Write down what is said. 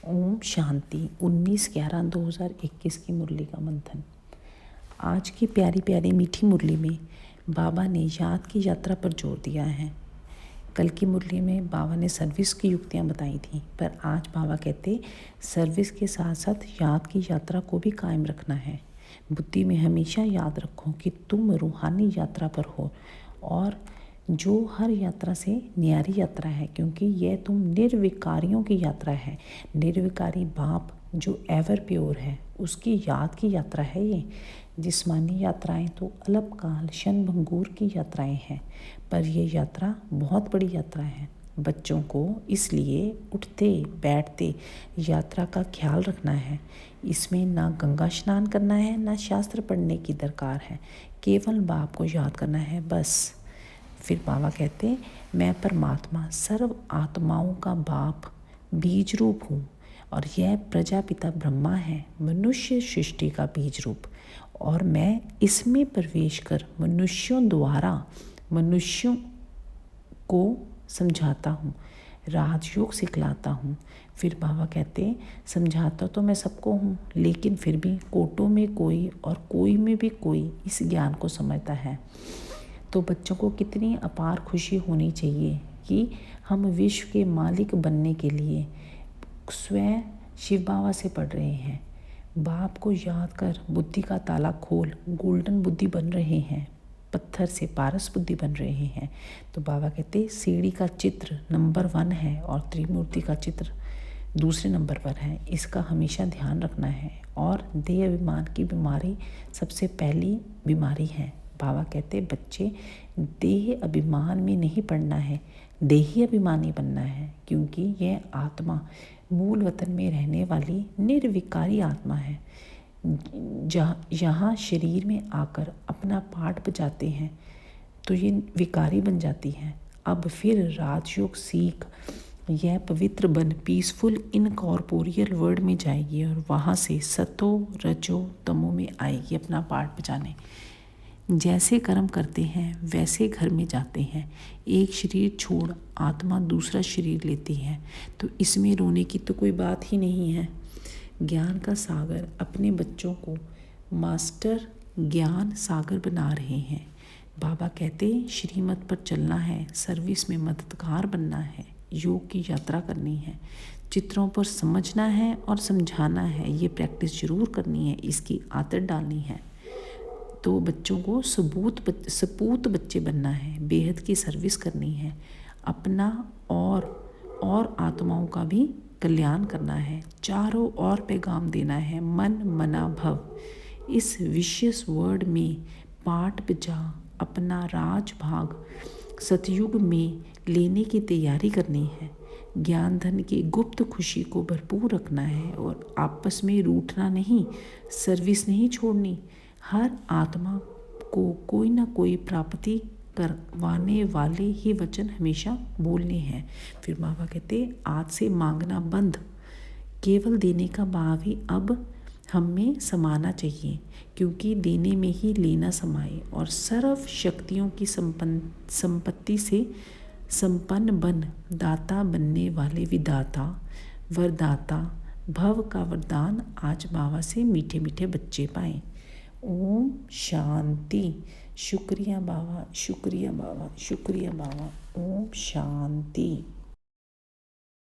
ओम शांति। 19/11/2021 की मुरली का मंथन। आज की प्यारी प्यारी मीठी मुरली में बाबा ने याद की यात्रा पर जोर दिया है। कल की मुरली में बाबा ने सर्विस की युक्तियाँ बताई थी, पर आज बाबा कहते सर्विस के साथ साथ याद की यात्रा को भी कायम रखना है। बुद्धि में हमेशा याद रखो कि तुम रूहानी यात्रा पर हो और जो हर यात्रा से न्यारी यात्रा है, क्योंकि यह तुम निर्विकारियों की यात्रा है। निर्विकारी बाप जो एवर प्योर है उसकी याद की यात्रा है ये। जिस्मानी यात्राएं तो अलप काल शन भंगूर की यात्राएं हैं, पर यह यात्रा बहुत बड़ी यात्रा है। बच्चों को इसलिए उठते बैठते यात्रा का ख्याल रखना है। इसमें ना गंगा स्नान करना है, ना शास्त्र पढ़ने की दरकार है, केवल बाप को याद करना है बस। फिर बाबा कहते मैं परमात्मा सर्व आत्माओं का बाप बीज रूप हूँ और यह प्रजापिता ब्रह्मा है, मनुष्य सृष्टि का बीज रूप, और मैं इसमें प्रवेश कर मनुष्यों द्वारा मनुष्यों को समझाता हूँ, राजयोग सिखलाता हूँ। फिर बाबा कहते समझाता तो मैं सबको हूँ, लेकिन फिर भी कोटों में कोई और कोई में भी कोई इस ज्ञान को समझता है। तो बच्चों को कितनी अपार खुशी होनी चाहिए कि हम विश्व के मालिक बनने के लिए स्वयं शिव बाबा से पढ़ रहे हैं। बाप को याद कर बुद्धि का ताला खोल गोल्डन बुद्धि बन रहे हैं, पत्थर से पारस बुद्धि बन रहे हैं। तो बाबा कहते सीढ़ी का चित्र नंबर 1 है और त्रिमूर्ति का चित्र दूसरे नंबर पर है। इसका हमेशा ध्यान रखना है। और देह अभिमान की बीमारी सबसे पहली बीमारी है। बाबा कहते बच्चे देह अभिमान में नहीं पड़ना है, देही अभिमानी बनना है, क्योंकि यह आत्मा मूल वतन में रहने वाली निर्विकारी आत्मा है। यहाँ शरीर में आकर अपना पाठ बजाते हैं तो ये विकारी बन जाती हैं। अब फिर राजयोग सीख यह पवित्र बन पीसफुल इनकॉर्पोरियल वर्ल्ड में जाएगी और वहाँ से सतो रजो तमो में आएगी अपना पाठ बजाने। जैसे कर्म करते हैं वैसे घर में जाते हैं। एक शरीर छोड़ आत्मा दूसरा शरीर लेती है, तो इसमें रोने की तो कोई बात ही नहीं है। ज्ञान का सागर अपने बच्चों को मास्टर ज्ञान सागर बना रहे हैं। बाबा कहते श्रीमत पर चलना है, सर्विस में मददगार बनना है, योग की यात्रा करनी है, चित्रों पर समझना है और समझाना है। ये प्रैक्टिस जरूर करनी है, इसकी आदत डालनी है। तो बच्चों को सपूत बच्चे बनना है, बेहद की सर्विस करनी है, अपना और आत्माओं का भी कल्याण करना है, चारों ओर पैगाम देना है, मन मना भव। इस विशेष वर्ड में पाठ बजा अपना राजभाग सतयुग में लेने की तैयारी करनी है। ज्ञान धन की गुप्त खुशी को भरपूर रखना है और आपस में रूठना नहीं, सर्विस नहीं छोड़नी। हर आत्मा को कोई ना कोई प्राप्ति करवाने वाले ही वचन हमेशा बोलने हैं। फिर बाबा कहते आज से मांगना बंद, केवल देने का भाव ही अब हम में समाना चाहिए, क्योंकि देने में ही लेना समाए और सर्व शक्तियों की संपत्ति से संपन्न बन दाता बनने वाले विदाता वरदाता भव का वरदान आज बाबा से मीठे मीठे बच्चे पाएं। ओम शांति। शुक्रिया बाबा, शुक्रिया बाबा, शुक्रिया बाबा। ओम शांति।